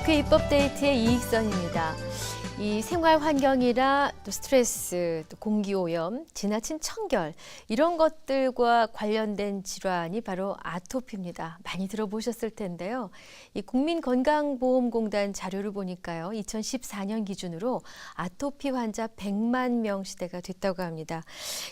국회 입법데이트의 이익선입니다. 이 생활 환경이나 또 스트레스, 또 공기오염, 지나친 청결 이런 것들과 관련된 질환이 바로 아토피입니다. 많이 들어보셨을 텐데요. 이 국민건강보험공단 자료를 보니까요. 2014년 기준으로 아토피 환자 100만 명 시대가 됐다고 합니다.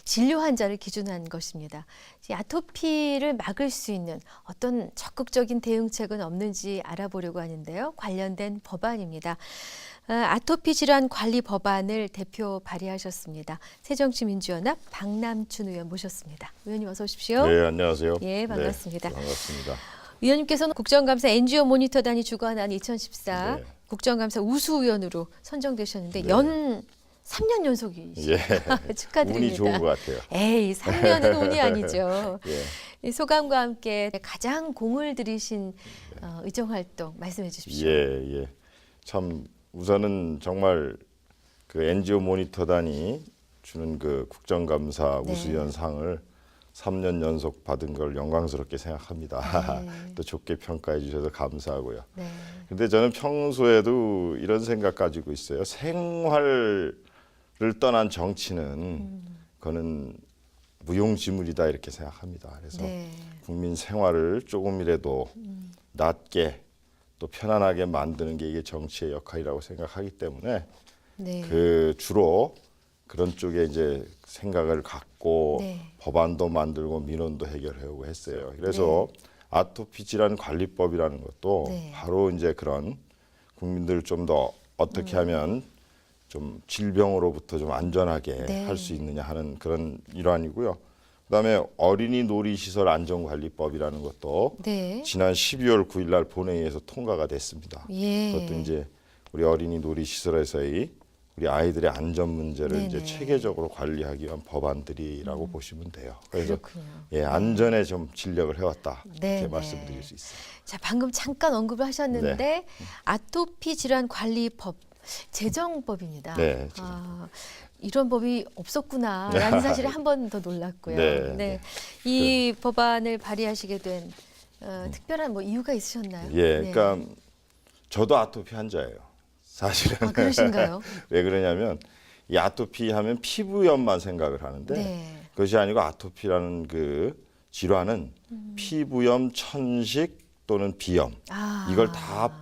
진료 환자를 기준한 것입니다. 이 아토피를 막을 수 있는 어떤 적극적인 대응책은 없는지 알아보려고 하는데요. 관련된 법안입니다. 아토피 질환 관리 법안을 대표 발의하셨습니다. 새정치민주연합 박남춘 의원 모셨습니다. 의원님 어서 오십시오. 네, 안녕하세요. 예, 반갑습니다. 네, 반갑습니다. 의원님께서는 국정감사 NGO 모니터단이 주관한 2014 네. 국정감사 우수의원으로 선정되셨는데 네. 연 3년 연속이시죠. 예. 축하드립니다. 운이 좋은 것 같아요. 에이, 3년은 운이 아니죠. 예. 이 소감과 함께 가장 공을 들이신 의정활동 말씀해 주십시오. 예, 예. 참 우선은 정말 그 NGO 모니터단이 주는 그 국정감사 네. 우수위원상을 3년 연속 받은 걸 영광스럽게 생각합니다. 네. 또 좋게 평가해 주셔서 감사하고요. 네. 근데 저는 평소에도 이런 생각 가지고 있어요. 생활을 떠난 정치는 그거는 무용지물이다 이렇게 생각합니다. 그래서 네. 국민 생활을 조금이라도 낫게 또 편안하게 만드는 게 이게 정치의 역할이라고 생각하기 때문에 네. 그 주로 그런 쪽에 이제 생각을 갖고 네. 법안도 만들고 민원도 해결하려고 했어요. 그래서 아토피 질환 관리법이라는 것도 네. 바로 이제 그런 국민들 좀 더 어떻게 하면 좀 질병으로부터 좀 안전하게 네. 할 수 있느냐 하는 그런 일환이고요. 그다음에 어린이 놀이시설 안전관리법이라는 것도 네. 지난 12월 9일 날 본회의에서 통과가 됐습니다. 예. 그것도 이제 우리 어린이 놀이시설에서의 우리 아이들의 안전 문제를 네네. 이제 체계적으로 관리하기 위한 법안들이라고 보시면 돼요. 그래서 그렇군요. 예, 안전에 좀 진력을 해왔다 이렇게 네네. 말씀드릴 수 있어요. 자, 방금 잠깐 언급을 하셨는데 네. 아토피 질환 관리법 제정법입니다. 네, 이런 법이 없었구나라는 사실에 한 번 더 놀랐고요. 네, 네. 이 법안을 발의하시게 된 특별한 뭐 이유가 있으셨나요? 예, 네. 그러니까 저도 아토피 환자예요. 사실은. 아, 그러신가요? 왜 그러냐면 이 아토피 하면 피부염만 생각을 하는데 네. 그것이 아니고 아토피라는 그 질환은 피부염, 천식 또는 비염 아. 이걸 다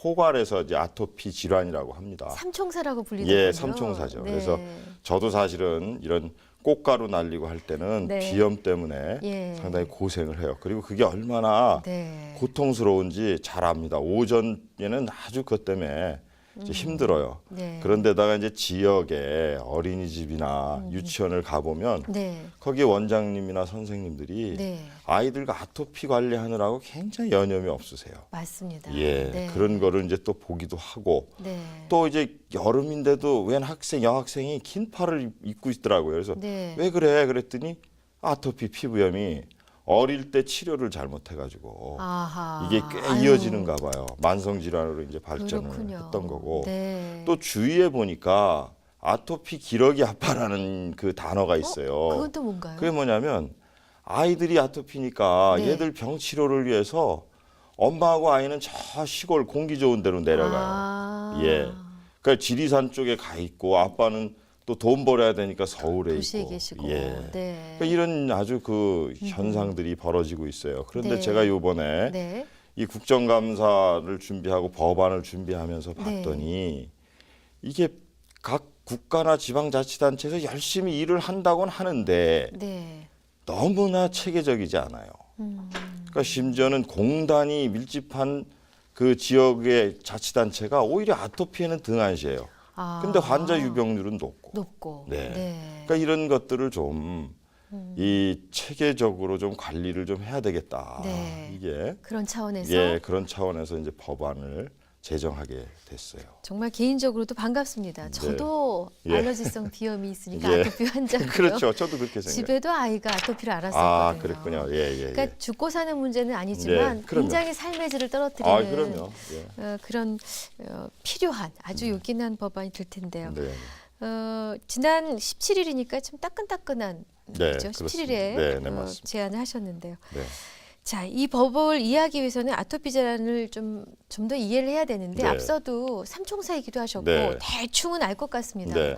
포괄해서 이제 아토피 질환이라고 합니다. 삼총사라고 불리더군요. 예, 삼총사죠. 네. 그래서 저도 사실은 이런 꽃가루 날리고 할 때는 네. 비염 때문에 예. 상당히 고생을 해요. 그리고 그게 얼마나 네. 고통스러운지 잘 압니다. 오전에는 아주 그것 때문에 이제 힘들어요. 네. 그런데다가 이제 지역에 어린이집이나 유치원을 가보면 네. 거기 원장님이나 선생님들이 네. 아이들과 아토피 관리하느라고 굉장히 여념이 없으세요. 맞습니다. 예, 네. 그런 거를 이제 또 보기도 하고 네. 또 이제 여름인데도 웬 여학생이 긴 팔을 입고 있더라고요. 그래서 네. 왜 그래? 그랬더니 아토피 피부염이 어릴 때 치료를 잘못해가지고 아하. 이게 꽤 아유. 이어지는가 봐요. 만성 질환으로 이제 발전을 그렇군요. 했던 거고 네. 또 주위에 보니까 아토피 기러기 아빠라는 그 단어가 있어요. 그건 또 뭔가요? 그게 뭐냐면 아이들이 아토피니까 네. 얘들 병 치료를 위해서 엄마하고 아이는 저 시골 공기 좋은 데로 내려가요. 아. 예. 그러니까 지리산 쪽에 가 있고 아빠는 또 돈 벌어야 되니까 서울에 도시에 있고. 계시고. 예. 네. 그러니까 이런 아주 그 현상들이 벌어지고 있어요. 그런데 네. 제가 이번에 네. 이 국정감사를 준비하고 법안을 준비하면서 봤더니 이게 각 국가나 지방자치단체에서 열심히 일을 한다고는 하는데 네. 너무나 체계적이지 않아요. 그러니까 심지어는 공단이 밀집한 그 지역의 자치단체가 오히려 아토피에는 등한시해요. 아. 근데 환자 유병률은 높고. 높고. 네. 네. 그러니까 이런 것들을 좀 이 체계적으로 좀 관리를 좀 해야 되겠다. 네. 이게 그런 차원에서 예, 그런 차원에서 이제 법안을 제정하게 됐어요. 정말 개인적으로도 반갑습니다. 저도 예. 알러지성 비염이 있으니까 예. 아토피 환자고요. 그렇죠. 저도 그렇게 생각해요. 집에도 아이가 아토피를 아, 앓았었거든요. 그랬군요. 예, 예. 그러니까 죽고 사는 문제는 아니지만 네, 그럼요. 굉장히 삶의 질을 떨어뜨리는 아, 그럼요. 예. 그런 필요한 아주 요긴한 법안이 될 텐데요. 네. 지난 17일이니까 좀 따끈따끈한 네, 그죠? 그렇습니다. 17일에 네, 네, 맞습니다. 제안을 하셨는데요. 네. 자, 이 법을 이해하기 위해서는 아토피 질환을 좀 더 이해를 해야 되는데 네. 앞서도 삼총사이기도 하셨고 네. 대충은 알 것 같습니다. 네.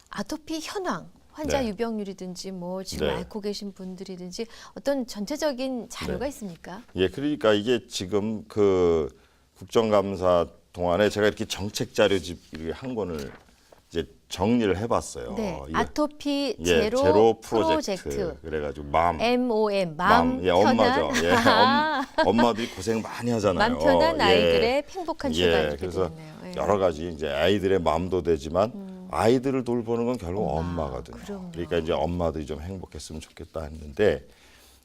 아토피 현황, 환자 네. 유병률이든지 뭐 지금 네. 앓고 계신 분들이든지 어떤 전체적인 자료가 네. 있습니까? 예, 그러니까 이게 지금 그 국정감사 동안에 제가 이렇게 정책 자료집 한 권을 이제 정리를 해봤어요. 네, 이거- 아토피 예, 제로 프로젝트. 프로젝트. 그래가지고 맘. MOM, 맘 예, 편한 엄마죠. 예, 엄마들이 고생 많이 하잖아요. 맘 편한 예. 아이들의 행복한 출발 예, 이렇게 그래서 되겠네요. 예. 여러 가지 이제 아이들의 마음도 되지만 아이들을 돌보는 건 결국 엄마, 엄마거든요. 그럼요. 그러니까 이제 엄마들이 좀 행복했으면 좋겠다 했는데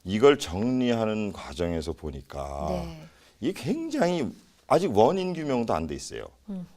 이걸 정리하는 과정에서 보니까 네. 이게 굉장히 아직 원인 규명도 안 돼 있어요.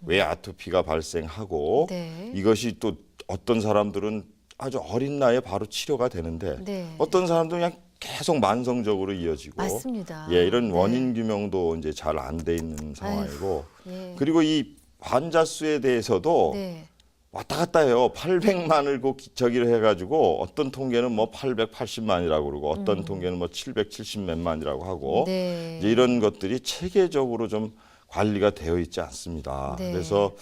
왜 아토피가 발생하고 네. 이것이 또 어떤 사람들은 아주 어린 나이에 바로 치료가 되는데 네. 어떤 사람들은 그냥 계속 만성적으로 이어지고 맞습니다. 예, 이런 네. 원인 규명도 이제 잘 안 돼 있는 상황이고 예. 그리고 이 환자 수에 대해서도 네. 왔다 갔다 해요. 800만을 저기를 해가지고 어떤 통계는 뭐 880만이라고 그러고 어떤 통계는 뭐 770 몇만이라고 하고 네. 이제 이런 것들이 체계적으로 좀 관리가 되어 있지 않습니다. 네. 그래서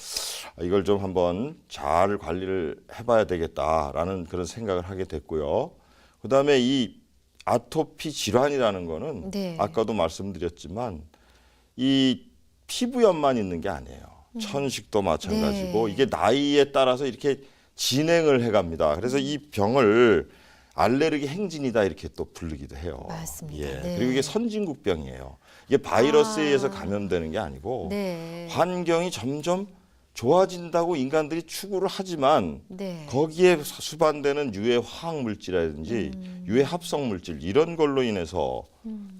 이걸 좀 한번 잘 관리를 해봐야 되겠다라는 그런 생각을 하게 됐고요. 그다음에 이 아토피 질환이라는 거는 네. 아까도 말씀드렸지만 이 피부염만 있는 게 아니에요. 천식도 마찬가지고 네. 이게 나이에 따라서 이렇게 진행을 해갑니다. 그래서 이 병을 알레르기 행진이다 이렇게 또 부르기도 해요. 맞습니다. 예. 네. 그리고 이게 선진국병이에요. 이게 바이러스에 아. 의해서 감염되는 게 아니고 네. 환경이 점점 좋아진다고 인간들이 추구를 하지만 네. 거기에 수반되는 유해 화학 물질이라든지 유해 합성 물질 이런 걸로 인해서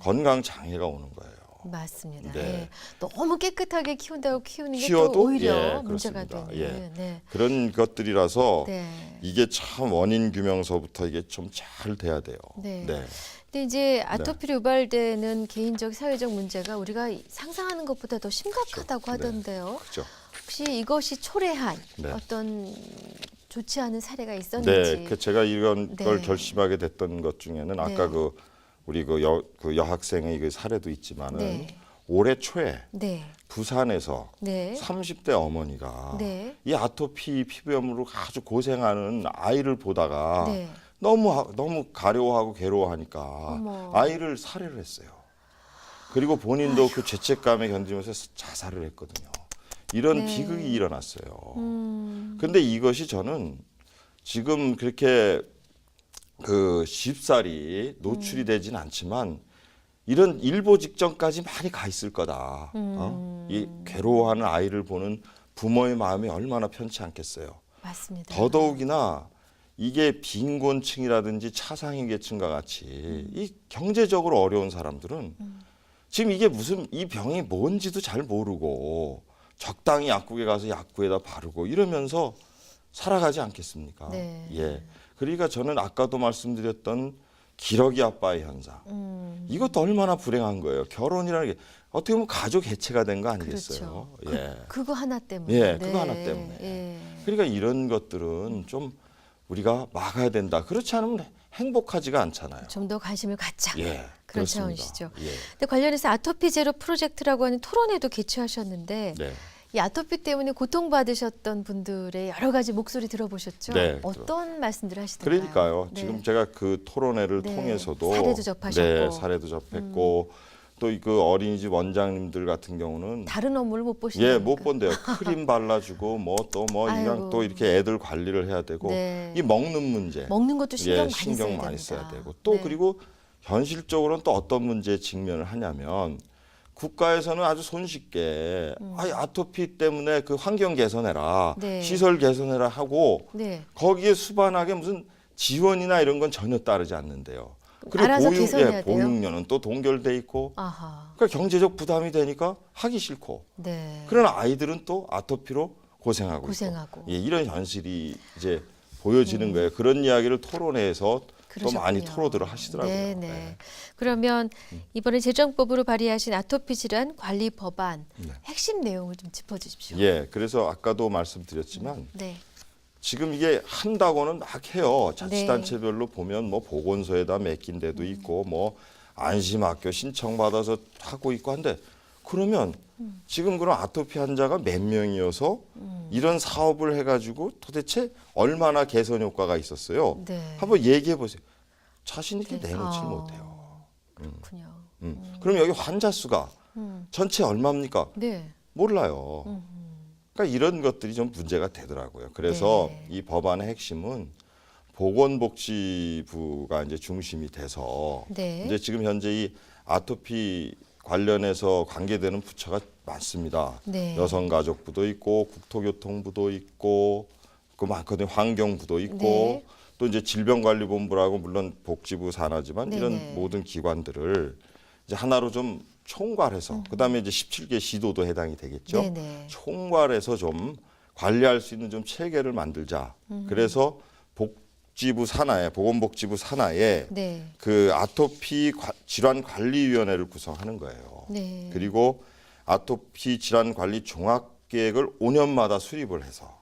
건강 장애가 오는 거예요. 맞습니다. 네. 예. 너무 깨끗하게 키운다고 키우는 게 또 키워도 오히려 예, 문제가 그렇습니다. 되는. 예. 네. 그런 것들이라서 네. 이게 참 원인 규명서부터 이게 좀 잘 돼야 돼요. 네. 네. 근데 이제 아토피로 유발되는 개인적 사회적 문제가 우리가 상상하는 것보다 더 심각하다고 그렇죠. 네. 하던데요. 그렇죠. 혹시 이것이 초래한 네. 어떤 좋지 않은 사례가 있었는지. 네, 그 제가 이런 네. 걸 결심하게 됐던 것 중에는 아까 네. 그 우리 그 여학생의 그 사례도 있지만은 네. 올해 초에 네. 부산에서 네. 30대 어머니가 네. 이 아토피 피부염으로 아주 고생하는 아이를 보다가 네. 너무 가려워하고 괴로워하니까 어머. 아이를 살해를 했어요. 그리고 본인도 그 죄책감에 견디면서 자살을 했거든요. 이런 네. 비극이 일어났어요. 음. 근데 이것이 저는 지금 그렇게 그 쉽사리 노출이 되진 않지만 이런 일보 직전까지 많이 가 있을 거다. 이 괴로워하는 아이를 보는 부모의 마음이 얼마나 편치 않겠어요. 맞습니다. 더더욱이나 이게 빈곤층이라든지 차상위 계층과 같이 이 경제적으로 어려운 사람들은 지금 이게 무슨 이 병이 뭔지도 잘 모르고 적당히 약국에 가서 약국에다 바르고 이러면서 살아가지 않겠습니까? 네. 예. 그러니까 저는 아까도 말씀드렸던 기러기 아빠의 현상. 이것도 얼마나 불행한 거예요. 결혼이라는 게 어떻게 보면 가족 해체가 된 거 아니겠어요? 그렇죠. 예. 그거 하나 때문에. 예, 그거 하나 때문에. 예. 그러니까 이런 것들은 좀 우리가 막아야 된다. 그렇지 않으면 행복하지가 않잖아요. 좀 더 관심을 갖자. 예, 그런 그렇습니다. 차원이시죠. 예, 근데 관련해서 아토피 제로 프로젝트라고 하는 토론회도 개최하셨는데 네. 이 아토피 때문에 고통받으셨던 분들의 여러 가지 목소리 들어보셨죠? 네, 어떤 말씀들 하시던가요? 그러니까요. 네. 지금 제가 그 토론회를 네, 통해서도 사례도 접하셨고. 네, 사례도 접했고 또 그 어린이집 원장님들 같은 경우는 다른 업무를 못 보시니까. 예, 못 본대요. 크림 발라주고 뭐 또 뭐 아이고. 그냥 또 이렇게 애들 관리를 해야 되고 네. 이 먹는 문제 먹는 것도 신경 예, 많이 신경 써야 많이 됩니다. 써야 되고 또 네. 그리고 현실적으로는 또 어떤 문제에 직면을 하냐면 국가에서는 아주 손쉽게 아토피 때문에 그 환경 개선해라, 네. 시설 개선해라 하고 네. 거기에 수반하게 무슨 지원이나 이런 건 전혀 따르지 않는데요. 알아서 개선해야 돼요? 보육료는 또 동결돼 있고 아하. 그러니까 경제적 부담이 되니까 하기 싫고 네. 그러나 아이들은 또 아토피로 고생하고 고생하고. 있고. 예, 이런 현실이 이제 보여지는 거예요. 그런 이야기를 토론회에서 또 많이 그러셨군요. 토로들을 하시더라고요. 네, 네. 네. 그러면 이번에 재정법으로 발의하신 아토피 질환 관리 법안 네. 핵심 내용을 좀 짚어주십시오. 예, 그래서 아까도 말씀드렸지만 네. 지금 이게 한다고는 막 해요. 네. 자치단체별로 보면 뭐 보건소에다 맡긴 데도 있고 뭐 안심학교 신청받아서 하고 있고 한데 그러면 지금 그런 아토피 환자가 몇 명이어서 이런 사업을 해가지고 도대체 얼마나 개선 효과가 있었어요. 네. 한번 얘기해 보세요. 자신 있게 네. 내놓지 못해요. 그렇군요. 그럼 여기 환자 수가 전체 얼마입니까? 네. 몰라요. 그러니까 이런 것들이 좀 문제가 되더라고요. 그래서 네. 이 법안의 핵심은 보건복지부가 이제 중심이 돼서 네. 이제 지금 현재 이 아토피 관련해서 관계되는 부처가 많습니다. 네. 여성가족부도 있고 국토교통부도 있고 그 많거든요. 환경부도 있고 네. 또 이제 질병관리본부라고 물론 복지부 산하지만 네네. 이런 모든 기관들을 이제 하나로 좀 총괄해서 그다음에 이제 17개 시도도 해당이 되겠죠. 네네. 총괄해서 좀 관리할 수 있는 좀 체계를 만들자. 그래서 복지부 산하에 보건복지부 산하에 네. 그 아토피 질환 관리위원회를 구성하는 거예요. 네. 그리고 아토피 질환 관리 종합 계획을 5년마다 수립을 해서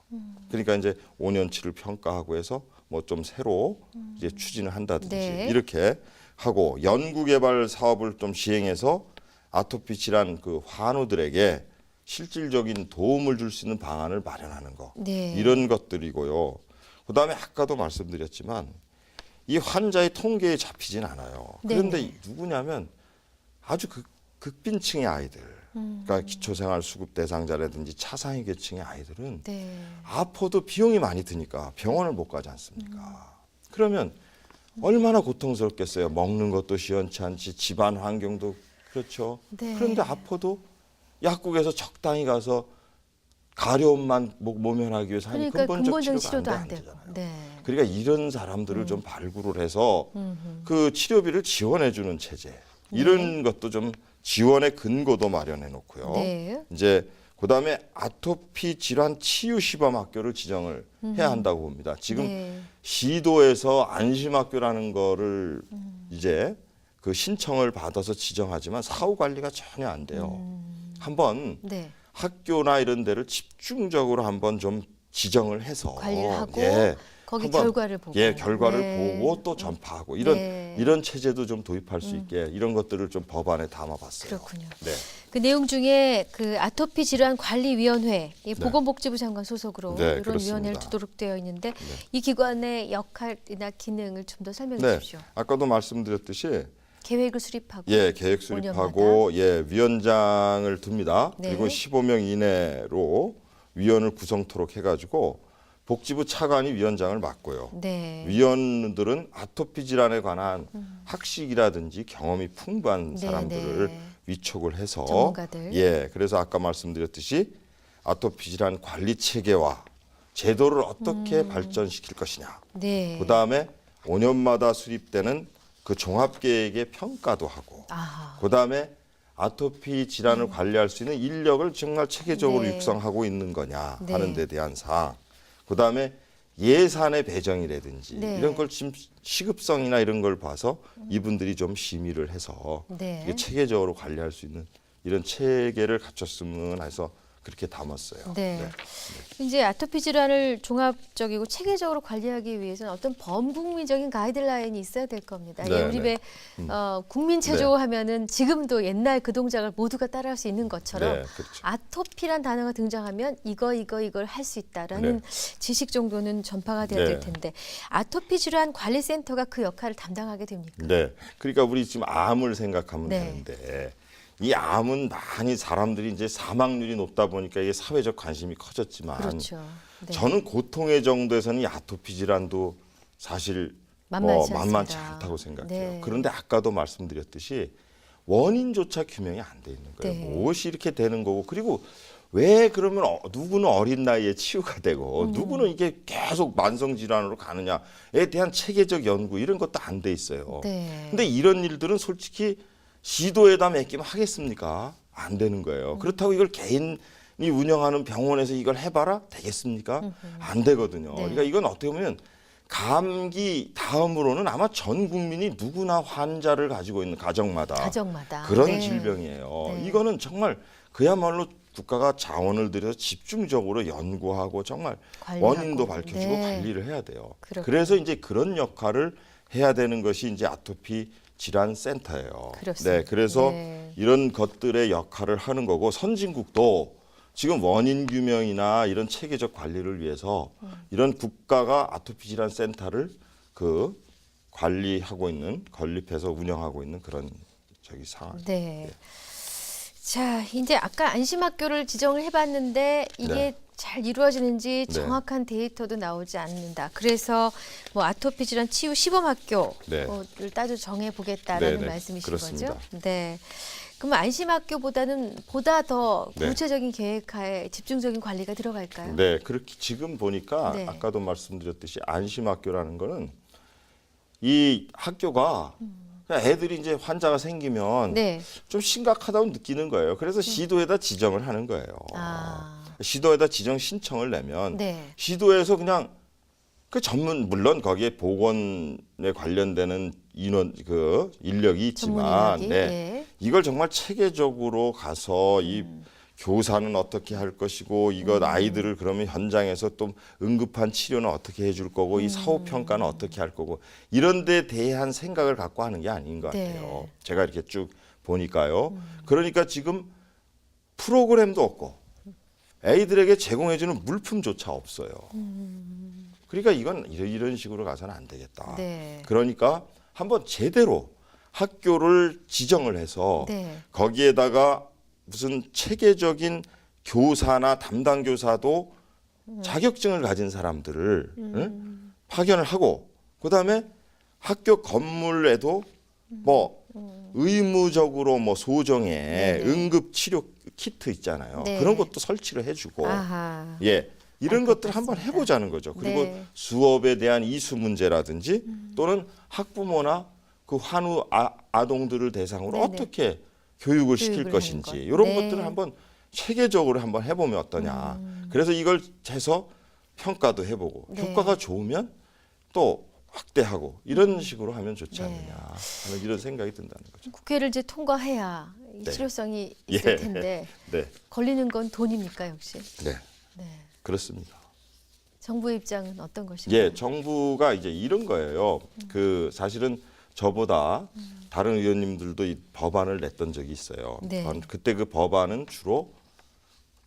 그러니까 이제 5년치를 평가하고 해서 뭐 좀 새로 이제 추진을 한다든지 네. 이렇게 하고 연구 개발 사업을 좀 시행해서 아토피 질환 그 환우들에게 실질적인 도움을 줄 수 있는 방안을 마련하는 거. 네. 이런 것들이고요. 그다음에 아까도 말씀드렸지만 이 환자의 통계에 잡히진 않아요. 그런데 네네. 누구냐면 아주 극빈층의 아이들, 그러니까 기초생활수급 대상자라든지 차상위 계층의 아이들은 네. 아파도 비용이 많이 드니까 병원을 못 가지 않습니까? 그러면 얼마나 고통스럽겠어요. 먹는 것도 시원치 않지, 집안 환경도 그렇죠. 네. 그런데 아파도 약국에서 적당히 가서 가려움만 모면하기 위해서 하니 그러니까 근본적 근본적인 치료가 치료도 안 안 되고. 되잖아요. 네. 그러니까 이런 사람들을 좀 발굴을 해서 그 치료비를 지원해 주는 체제 이런 것도 좀 지원의 근거도 마련해 놓고요. 네. 이제 그다음에 아토피 질환 치유 시범 학교를 지정을 해야 한다고 봅니다. 지금 네. 시도에서 안심학교라는 거를 이제 그 신청을 받아서 지정하지만 사후 관리가 전혀 안 돼요. 한번 네. 학교나 이런 데를 집중적으로 한번 좀 지정을 해서 관리를 하고 거기 한번, 결과를 보고. 결과를 네. 보고 또 전파하고 이런 네. 이런 체제도 좀 도입할 수 있게 이런 것들을 좀 법안에 담아봤어요. 그렇군요. 네. 그 내용 중에 그 아토피 질환 관리위원회, 이 보건복지부 장관 소속으로 네, 이런 그렇습니다. 위원회를 두도록 되어 있는데 이 기관의 역할이나 기능을 좀 더 설명해 네. 주십시오. 아까도 말씀드렸듯이 계획을 수립하고. 예, 계획 수립하고 예, 위원장을 둡니다. 네. 그리고 15명 이내로 위원을 구성토록 해가지고 복지부 차관이 위원장을 맡고요. 네. 위원들은 아토피 질환에 관한 학식이라든지 경험이 풍부한 네, 사람들을 네. 위촉을 해서 전문가들. 예, 그래서 아까 말씀드렸듯이 아토피 질환 관리 체계와 제도를 어떻게 발전시킬 것이냐. 네. 그다음에 5년마다 수립되는 그 종합 계획의 평가도 하고 아. 그다음에 아토피 질환을 관리할 수 있는 인력을 정말 체계적으로 네. 육성하고 있는 거냐 네. 하는 데 대한 사항. 그다음에 예산의 배정이라든지 네. 이런 걸 지금 시급성이나 이런 걸 봐서 이분들이 좀 심의를 해서 네. 이게 체계적으로 관리할 수 있는 이런 체계를 갖췄으면 해서 그렇게 담았어요. 네. 이제 아토피 질환을 종합적이고 체계적으로 관리하기 위해서는 어떤 범국민적인 가이드라인이 있어야 될 겁니다. 네, 우리 네. 배 국민 체조 하면은 지금도 옛날 그 동작을 모두가 따라할 수 있는 것처럼 네, 그렇죠. 아토피란 단어가 등장하면 이걸 할 수 있다라는 지식 정도는 전파가 돼야 될 네. 텐데 아토피 질환 관리센터가 그 역할을 담당하게 됩니까? 네. 그러니까 우리 지금 암을 생각하면 네. 되는데 이 암은 많이 사람들이 이제 사망률이 높다 보니까 이게 사회적 관심이 커졌지만 그렇죠. 네. 저는 고통의 정도에서는 이 아토피 질환도 사실 만만치 만만치 않습니다. 않다고 생각해요. 네. 그런데 아까도 말씀드렸듯이 원인조차 규명이 안 돼 있는 거예요. 네. 무엇이 이렇게 되는 거고 그리고 왜 그러면 누구는 어린 나이에 치유가 되고 누구는 이게 계속 만성 질환으로 가느냐에 대한 체계적 연구 이런 것도 안 돼 있어요. 네. 근데 이런 일들은 솔직히 시도에다 맡기면 하겠습니까? 안 되는 거예요. 그렇다고 이걸 개인이 운영하는 병원에서 이걸 해봐라 되겠습니까? 안 되거든요. 네. 그러니까 이건 어떻게 보면 감기 다음으로는 아마 전 국민이 누구나 환자를 가지고 있는 가정마다 그런 네. 질병이에요. 네. 이거는 정말 그야말로 국가가 자원을 들여서 집중적으로 연구하고 정말 관리하고. 원인도 밝혀주고 네. 관리를 해야 돼요. 그렇군요. 그래서 이제 그런 역할을 해야 되는 것이 이제 아토피 질환 센터예요. 그렇습니다. 네, 그래서 네. 이런 것들의 역할을 하는 거고 선진국도 지금 원인 규명이나 이런 체계적 관리를 위해서 이런 국가가 아토피 질환 센터를 그 관리하고 있는 건립해서 운영하고 있는 그런 상황. 네. 자, 이제 아까 안심학교를 지정을 해봤는데 이게 네. 잘 이루어지는지 네. 정확한 데이터도 나오지 않는다. 그래서 뭐 아토피 질환 치유 시범학교를 네. 따로 정해 보겠다라는 네, 네. 말씀이신 그렇습니다. 거죠? 네. 그럼 안심학교보다는 보다 더 네. 구체적인 계획하에 집중적인 관리가 들어갈까요? 네, 그렇게 지금 보니까 네. 아까도 말씀드렸듯이 안심학교라는 거는 이 학교가 그냥 애들이 이제 환자가 생기면 네. 좀 심각하다고 느끼는 거예요. 그래서 시도에다 지정을 하는 거예요. 아. 시도에다 지정 신청을 내면 네. 시도에서 그냥 그 전문 물론 거기에 보건에 관련되는 인원 그 인력이 있지만 전문 인력이? 네. 예. 이걸 정말 체계적으로 가서 이 교사는 어떻게 할 것이고 이것 아이들을 그러면 현장에서 또 응급한 치료는 어떻게 해줄 거고 이 사후 평가는 어떻게 할 거고 이런 데 대한 생각을 갖고 하는 게 아닌 것 네. 같아요. 제가 이렇게 쭉 보니까요. 그러니까 지금 프로그램도 없고 애들에게 제공해주는 물품조차 없어요. 그러니까 이건 이런 식으로 가서는 안 되겠다. 네. 그러니까 한번 제대로 학교를 지정을 해서 네. 거기에다가 무슨 체계적인 교사나 담당 교사도 자격증을 가진 사람들을 응? 파견을 하고 그다음에 학교 건물에도 뭐 의무적으로 뭐 소정의 네네. 응급 치료 키트 있잖아요. 네. 그런 것도 설치를 해주고 아하. 예. 이런 알 것들 것 한번 같습니다. 해보자는 거죠. 그리고 네. 수업에 대한 이수 문제라든지 또는 학부모나 그 환우 아동들을 대상으로 네네. 어떻게 교육을 시킬 교육을 것인지 하는 것. 이런 네. 것들을 한번 체계적으로 한번 해보면 어떠냐. 그래서 이걸 해서 평가도 해보고 네. 효과가 좋으면 또 확대하고 이런 식으로 하면 좋지 네. 않느냐 하는 이런 생각이 든다는 거죠. 국회를 이제 통과해야 이 네. 실효성이 있을 예. 텐데 네, 걸리는 건 돈입니까 역시? 네, 네. 그렇습니다. 정부의 입장은 어떤 것인가요? 예, 정부가 이제 이런 거예요. 그 사실은 저보다 다른 의원님들도 이 법안을 냈던 적이 있어요. 네. 그때 그 법안은 주로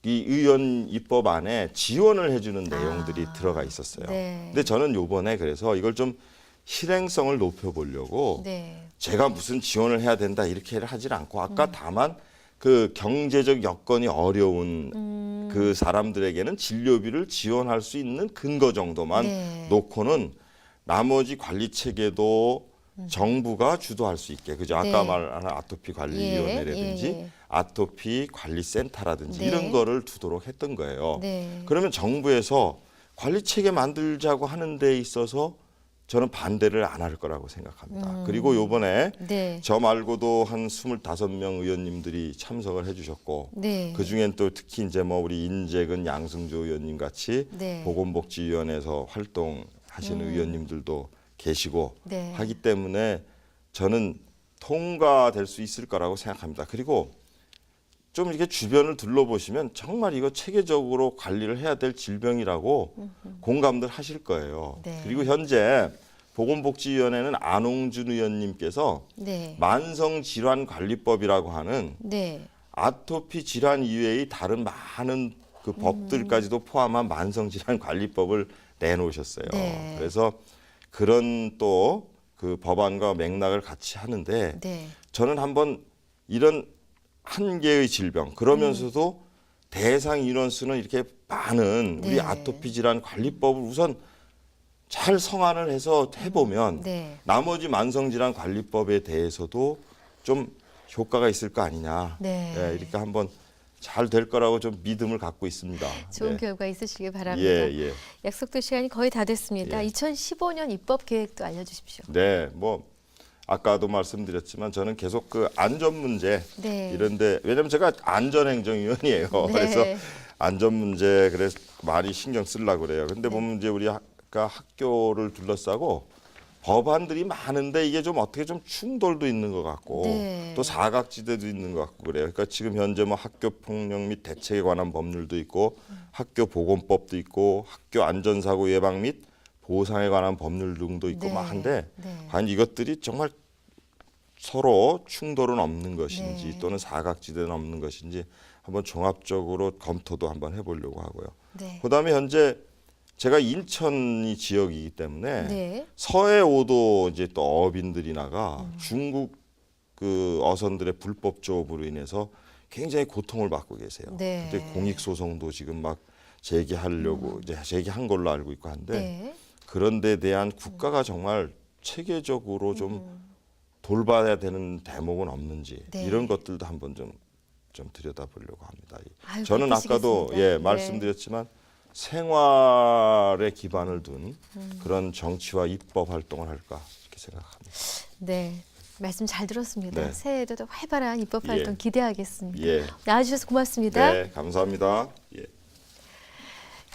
이 의원 입법안에 지원을 해주는 내용들이 들어가 있었어요. 네. 근데 저는 요번에 그래서 이걸 좀 실행성을 높여보려고 네. 제가 무슨 지원을 해야 된다 이렇게 하질 않고 아까 다만 그 경제적 여건이 어려운 그 사람들에게는 진료비를 지원할 수 있는 근거 정도만 네. 놓고는 나머지 관리 체계도 정부가 주도할 수 있게 그죠? 아까 네. 말한 아토피 관리위원회라든지 예, 예. 아토피 관리센터라든지 네. 이런 거를 두도록 했던 거예요. 네. 그러면 정부에서 관리 체계 만들자고 하는 데 있어서 저는 반대를 안 할 거라고 생각합니다. 그리고 요번에 네. 저 말고도 한 25명 의원님들이 참석을 해주셨고 네. 그 중엔 또 특히 이제 뭐 우리 인재근 양승조 의원님 같이 네. 보건복지위원회에서 활동하시는 의원님들도 계시고 네. 하기 때문에 저는 통과될 수 있을 거라고 생각합니다. 그리고 좀 이렇게 주변을 둘러보시면 정말 이거 체계적으로 관리를 해야 될 질병이라고 공감들 하실 거예요. 네. 그리고 현재 보건복지위원회는 안홍준 의원님께서 네. 만성질환관리법이라고 하는 네. 아토피 질환 이외의 다른 많은 그 법들까지도 포함한 만성질환관리법을 내놓으셨어요. 네. 그래서 그런 또 그 법안과 맥락을 같이 하는데 네. 저는 한번 이런 한 개의 질병 그러면서도 대상 인원 수는 이렇게 많은 우리 네. 아토피 질환 관리법을 우선 잘 성안을 해서 해보면 네. 나머지 만성질환 관리법에 대해서도 좀 효과가 있을 거 아니냐. 네. 예, 이렇게 한번 잘 될 거라고 좀 믿음을 갖고 있습니다. 좋은 네. 결과 있으시길 바랍니다. 예, 예. 약속된 시간이 거의 다 됐습니다. 예. 2015년 입법 계획도 알려주십시오. 네, 뭐 아까도 말씀드렸지만 저는 계속 그 안전 문제 네. 이런데 왜냐면 제가 안전행정위원이에요. 네. 그래서 안전 문제 그래서 많이 신경 쓰려고 그래요. 근데 보면 이제 우리 학교를 둘러싸고 법안들이 많은데 이게 좀 어떻게 좀 충돌도 있는 것 같고 네. 또 사각지대도 있는 것 같고 그래요. 그러니까 지금 현재 뭐 학교 폭력 및 대책에 관한 법률도 있고 학교 보건법도 있고 학교 안전사고 예방 및 보상에 관한 법률 등도 있고 네. 막 한데 네. 과연 이것들이 정말 서로 충돌은 없는 것인지 네. 또는 사각지대는 없는 것인지 한번 종합적으로 검토도 한번 해보려고 하고요. 네. 그다음에 현재 제가 인천이 지역이기 때문에 네. 서해 오도 이제 또 어민들이나가 중국 그 어선들의 불법 조업으로 인해서 굉장히 고통을 받고 계세요. 네. 근데 공익 소송도 지금 막 제기하려고 이제 제기한 걸로 알고 있고 한데 네. 그런 데 대한 국가가 정말 체계적으로 좀 돌봐야 되는 대목은 없는지 네. 이런 것들도 한번 좀 들여다보려고 합니다. 아유, 저는 아까도 바쁘시겠습니다. 예 네. 말씀드렸지만 생활에 기반을 둔 그런 정치와 입법 활동을 할까 이렇게 생각합니다. 네. 말씀 잘 들었습니다. 네. 새해에도 더 활발한 입법 활동 예. 기대하겠습니다. 예, 나와주셔서 고맙습니다. 네, 감사합니다. 예.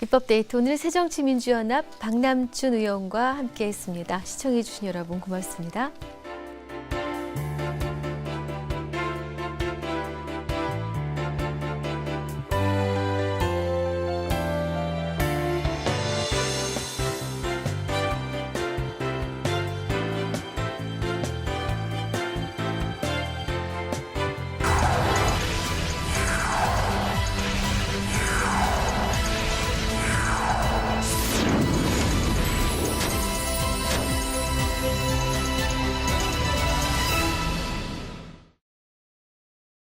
입법 데이트 오늘 새정치민주연합 박남춘 의원과 함께했습니다. 시청해주신 여러분 고맙습니다.